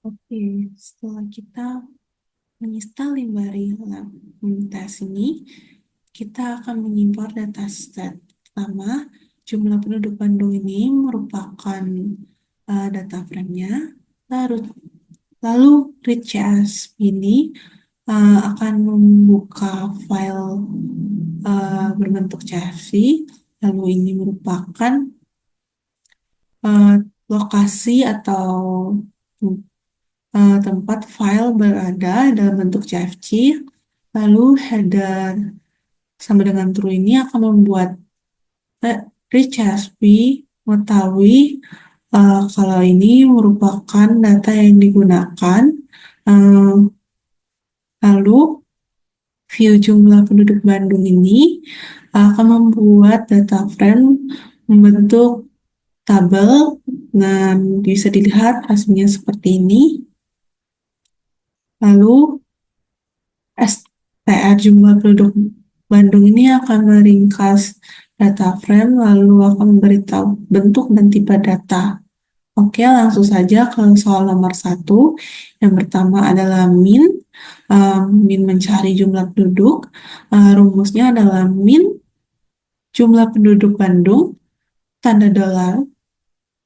Oke, setelah kita menginstal library tes ini, kita akan mengimpor dataset. Pertama, jumlah penduduk Bandung ini merupakan data frame-nya. Lalu, lalu reach ini akan membuka file berbentuk CSV. Lalu ini merupakan eh, lokasi atau tempat file berada dalam bentuk CFG. Lalu header sama dengan true ini akan membuat reach CSV mengetahui kalau ini merupakan data yang digunakan. Eh, Lalu view jumlah penduduk Bandung ini akan membuat data frame membentuk tabel dan bisa dilihat hasilnya seperti ini. Lalu STR jumlah penduduk Bandung ini akan meringkas data frame lalu akan memberitahu bentuk dan tipe data. Oke, langsung saja ke soal nomor satu. Yang pertama adalah min. Min mencari jumlah penduduk. Rumusnya adalah min jumlah penduduk Bandung, tanda dolar.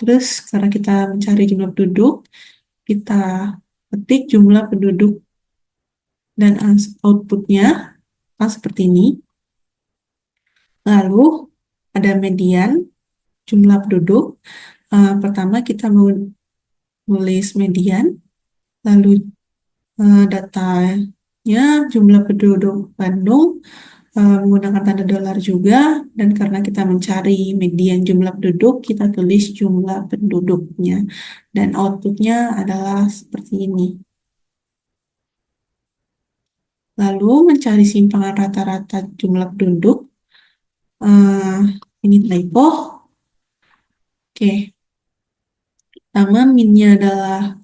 Terus karena kita mencari jumlah penduduk, kita ketik jumlah penduduk dan outputnya kan seperti ini. Lalu ada median jumlah penduduk. Pertama kita menulis median, lalu datanya jumlah penduduk Bandung menggunakan tanda dolar juga, dan karena kita mencari median jumlah penduduk, kita tulis jumlah penduduknya, dan outputnya adalah seperti ini. Lalu mencari simpangan rata-rata jumlah penduduk, eh, ini typo. Oke, pertama minnya adalah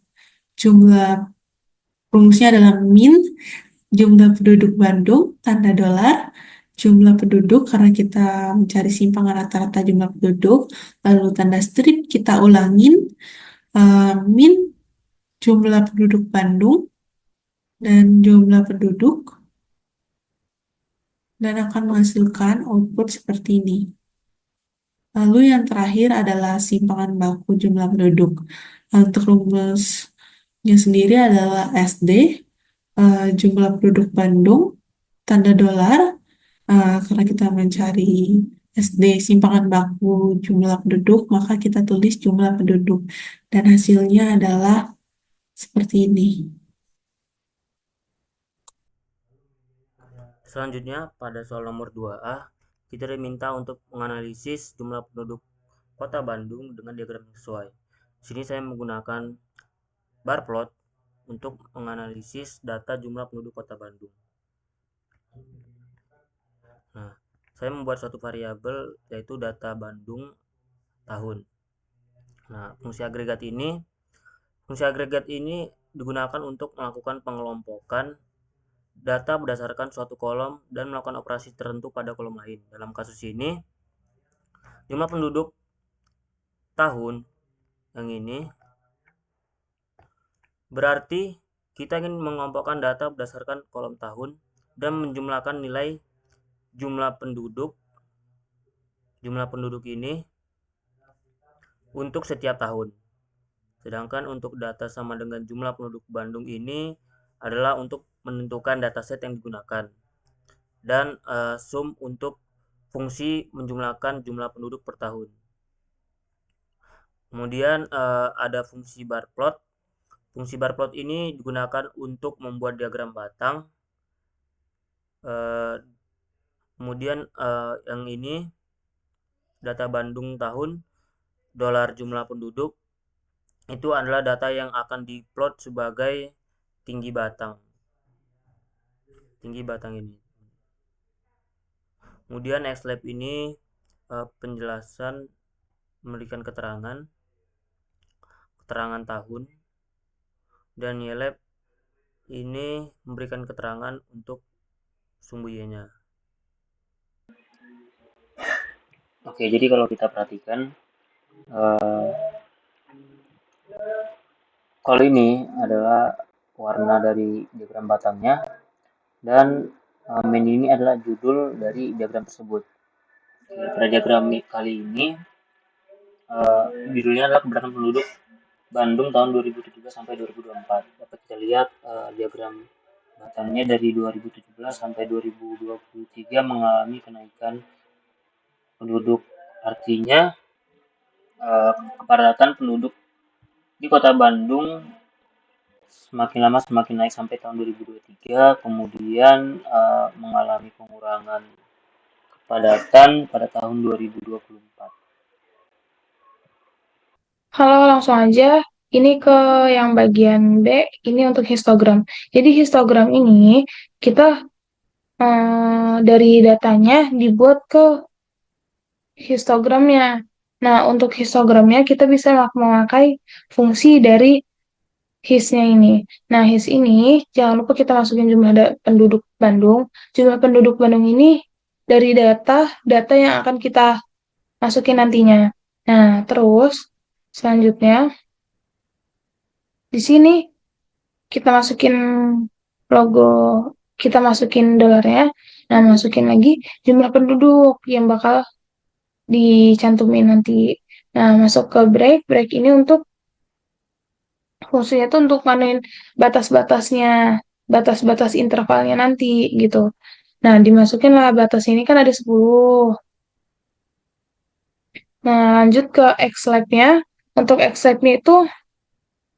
jumlah, rumusnya adalah min jumlah penduduk Bandung, tanda dolar, jumlah penduduk karena kita mencari simpangan rata-rata jumlah penduduk, lalu tanda strip kita ulangin, min jumlah penduduk Bandung dan jumlah penduduk, dan akan menghasilkan output seperti ini. Lalu yang terakhir adalah simpangan baku jumlah penduduk. Untuk rumusnya sendiri adalah SD, jumlah penduduk Bandung, tanda dolar, karena kita mencari SD simpangan baku jumlah penduduk, maka kita tulis jumlah penduduk. Dan hasilnya adalah seperti ini. Selanjutnya, pada soal nomor 2A, kita diminta untuk menganalisis jumlah penduduk Kota Bandung dengan diagram yang sesuai. Di sini saya menggunakan bar plot untuk menganalisis data jumlah penduduk Kota Bandung. Nah, saya membuat suatu variabel yaitu data Bandung tahun. Nah, fungsi agregat ini digunakan untuk melakukan pengelompokan data berdasarkan suatu kolom dan melakukan operasi tertentu pada kolom lain. Dalam kasus ini, jumlah penduduk tahun yang ini berarti kita ingin mengelompokkan data berdasarkan kolom tahun dan menjumlahkan nilai jumlah penduduk ini untuk setiap tahun. Sedangkan untuk data sama dengan jumlah penduduk Bandung ini adalah untuk menentukan dataset yang digunakan. Dan sum untuk fungsi menjumlahkan jumlah penduduk per tahun. Kemudian ada fungsi bar plot. Fungsi bar plot ini digunakan untuk membuat diagram batang. Eh, Kemudian yang ini data Bandung tahun, dolar jumlah penduduk, itu adalah data yang akan diplot sebagai tinggi batang. Tinggi batang ini. Kemudian XLab ini penjelasan memberikan keterangan tahun, dan YLab ini memberikan keterangan untuk sumbu Y-nya. Oke, jadi kalau kita perhatikan, eh, Kalau ini adalah warna dari diagram batangnya dan menu ini adalah judul dari diagram tersebut. Pada diagram kali ini judulnya adalah keberatan penduduk Bandung tahun 2017 sampai 2024. Dapat kita lihat diagram batangnya dari 2017 sampai 2023 mengalami kenaikan penduduk. Artinya kepadatan penduduk di Kota Bandung semakin lama semakin naik sampai tahun 2023, kemudian mengalami pengurangan kepadatan pada tahun 2024. Halo, langsung aja. Ini ke yang bagian B, ini untuk histogram. Jadi histogram ini kita dari datanya dibuat ke histogramnya. Nah, untuk histogramnya kita bisa memakai fungsi dari his-nya ini. Nah, his ini jangan lupa kita masukin jumlah penduduk Bandung. Jumlah penduduk Bandung ini dari data yang akan kita masukin nantinya. Nah, terus selanjutnya di sini kita masukin logo, kita masukin dolarnya, nah masukin lagi jumlah penduduk yang bakal dicantumin nanti. Nah, masuk ke break ini untuk fungsinya tuh untuk manuin batas-batasnya, batas-batas intervalnya nanti gitu. Nah, dimasukin lah batas ini kan ada 10. Nah, lanjut ke X-Lab-nya. Untuk X-Lab-nya itu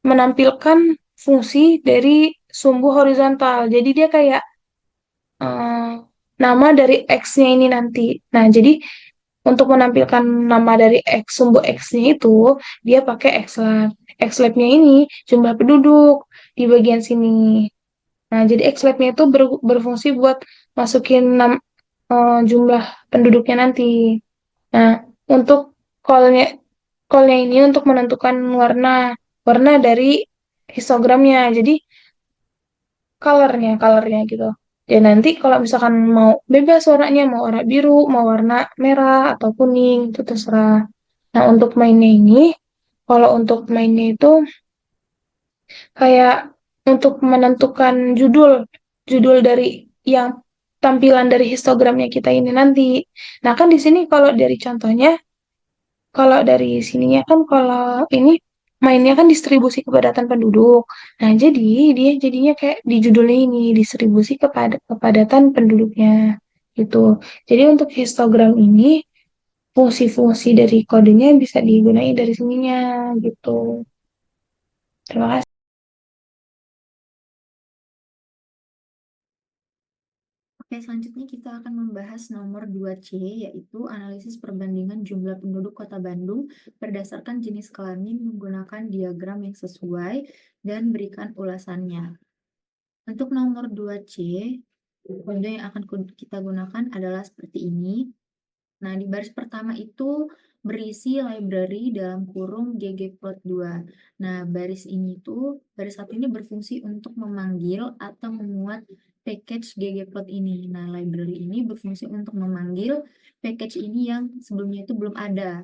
menampilkan fungsi dari sumbu horizontal. Jadi dia kayak eh, nama dari X-nya ini nanti. Nah, jadi untuk menampilkan nama dari X, sumbu X-nya itu, dia pakai Xlab. Xlab-nya ini jumlah penduduk di bagian sini. Nah, jadi Xlab-nya itu berfungsi buat masukin jumlah penduduknya nanti. Nah, untuk call-nya call-nya ini untuk menentukan warna dari histogramnya. Jadi colornya gitu. Dan nanti kalau misalkan mau bebas warnanya, mau warna biru, mau warna merah atau kuning, itu terserah. Nah, untuk mainnya ini, kalau untuk mainnya itu kayak untuk menentukan judul dari yang tampilan dari histogramnya kita ini nanti. Nah, kan di sini kalau dari contohnya, kalau dari sininya kan kalau ini mainnya kan distribusi kepadatan penduduk. Nah, jadi dia jadinya kayak di judulnya ini distribusi kepadatan penduduknya gitu. Jadi untuk histogram ini fungsi-fungsi dari kodenya bisa digunakan dari sininya gitu. Terima kasih. Oke, selanjutnya kita akan membahas nomor 2C, yaitu analisis perbandingan jumlah penduduk Kota Bandung berdasarkan jenis kelamin menggunakan diagram yang sesuai dan berikan ulasannya. Untuk nomor 2C, kode yang akan kita gunakan adalah seperti ini. Nah, di baris pertama itu berisi library dalam kurung ggplot2. Nah, baris satu ini berfungsi untuk memanggil atau memuat package ggplot ini. Nah, library ini berfungsi untuk memanggil package ini yang sebelumnya itu belum ada.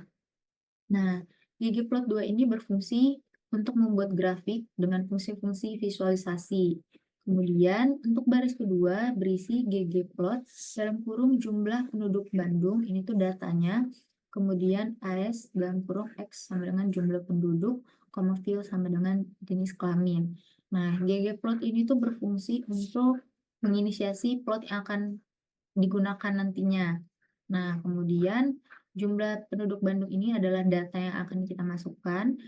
Nah, ggplot2 ini berfungsi untuk membuat grafik dengan fungsi-fungsi visualisasi. Kemudian, untuk baris kedua berisi ggplot dalam kurung jumlah penduduk Bandung, ini tuh datanya. Kemudian AS dalam kurung X sama dengan jumlah penduduk, koma fill sama dengan jenis kelamin. Nah, ggplot ini tuh berfungsi untuk menginisiasi plot yang akan digunakan nantinya. Nah, kemudian jumlah penduduk Bandung ini adalah data yang akan kita masukkan.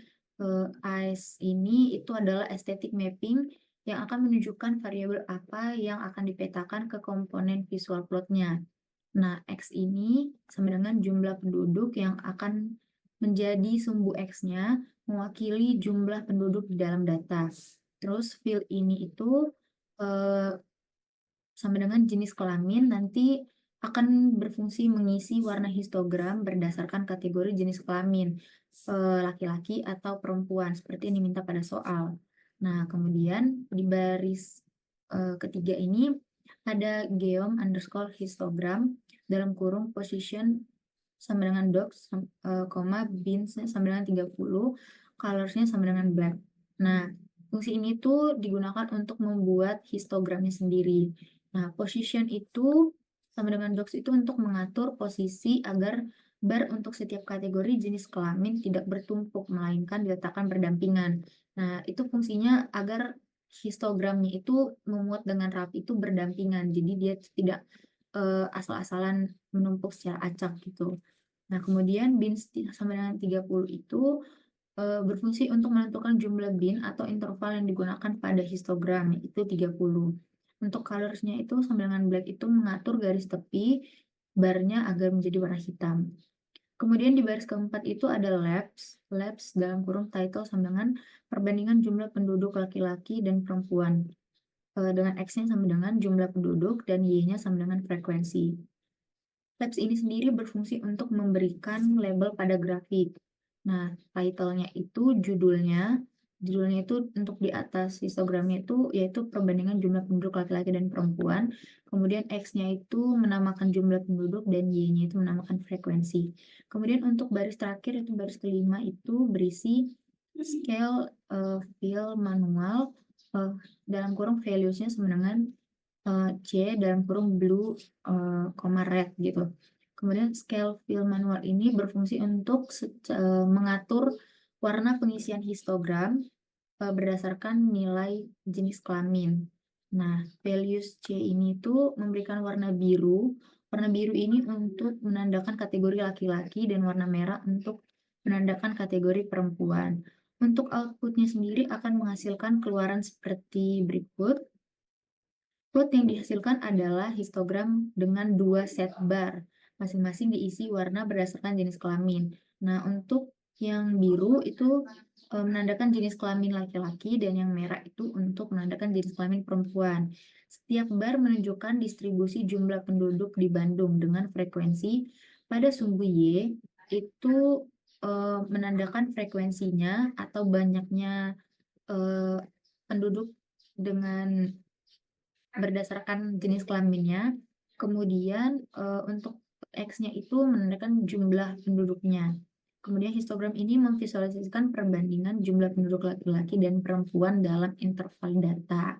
AS ini itu adalah aesthetic mapping yang akan menunjukkan variabel apa yang akan dipetakan ke komponen visual plotnya. Nah, X ini sama dengan jumlah penduduk yang akan menjadi sumbu X-nya mewakili jumlah penduduk di dalam data. Terus fill ini itu sama dengan jenis kelamin nanti akan berfungsi mengisi warna histogram berdasarkan kategori jenis kelamin laki-laki atau perempuan seperti yang diminta pada soal. Nah, kemudian di baris ketiga ini ada geom underscore histogram dalam kurung position sama dengan docs, koma bins sama dengan 30, colorsnya sama dengan black. Nah, Fungsi ini tuh digunakan untuk membuat histogramnya sendiri. Nah, position itu sama dengan docs itu untuk mengatur posisi agar bar untuk setiap kategori jenis kelamin tidak bertumpuk, melainkan diletakkan berdampingan. Nah, itu fungsinya agar histogramnya itu memuat dengan rapi itu berdampingan. Jadi dia tidak asal-asalan menumpuk secara acak gitu. Nah, kemudian bin sama dengan 30 itu berfungsi untuk menentukan jumlah bin atau interval yang digunakan pada histogram, yaitu 30. Untuk colorsnya itu sama dengan black itu mengatur garis tepi barnya agar menjadi warna hitam. Kemudian di baris keempat itu ada labs dalam kurung title sama dengan perbandingan jumlah penduduk laki-laki dan perempuan. Dengan X-nya sama dengan jumlah penduduk dan Y-nya sama dengan frekuensi. Labs ini sendiri berfungsi untuk memberikan label pada grafik. Nah, title-nya itu judulnya itu untuk di atas histogramnya itu yaitu perbandingan jumlah penduduk laki-laki dan perempuan. Kemudian X-nya itu menamakan jumlah penduduk dan Y-nya itu menamakan frekuensi. Kemudian untuk baris terakhir itu baris kelima itu berisi scale fill manual dalam kurung values-nya sama dengan C dalam kurung blue, red gitu. Kemudian scale fill manual ini berfungsi untuk mengatur warna pengisian histogram berdasarkan nilai jenis kelamin. Nah, values C ini tuh memberikan warna biru. Warna biru ini untuk menandakan kategori laki-laki dan warna merah untuk menandakan kategori perempuan. Untuk outputnya sendiri akan menghasilkan keluaran seperti berikut. Plot yang dihasilkan adalah histogram dengan 2 set bar, masing-masing diisi warna berdasarkan jenis kelamin. Nah, untuk yang biru itu menandakan jenis kelamin laki-laki dan yang merah itu untuk menandakan jenis kelamin perempuan. Setiap bar menunjukkan distribusi jumlah penduduk di Bandung dengan frekuensi pada sumbu Y itu menandakan frekuensinya atau banyaknya penduduk dengan berdasarkan jenis kelaminnya. Kemudian untuk X-nya itu menandakan jumlah penduduknya. Kemudian histogram ini memvisualisasikan perbandingan jumlah penduduk laki-laki dan perempuan dalam interval data.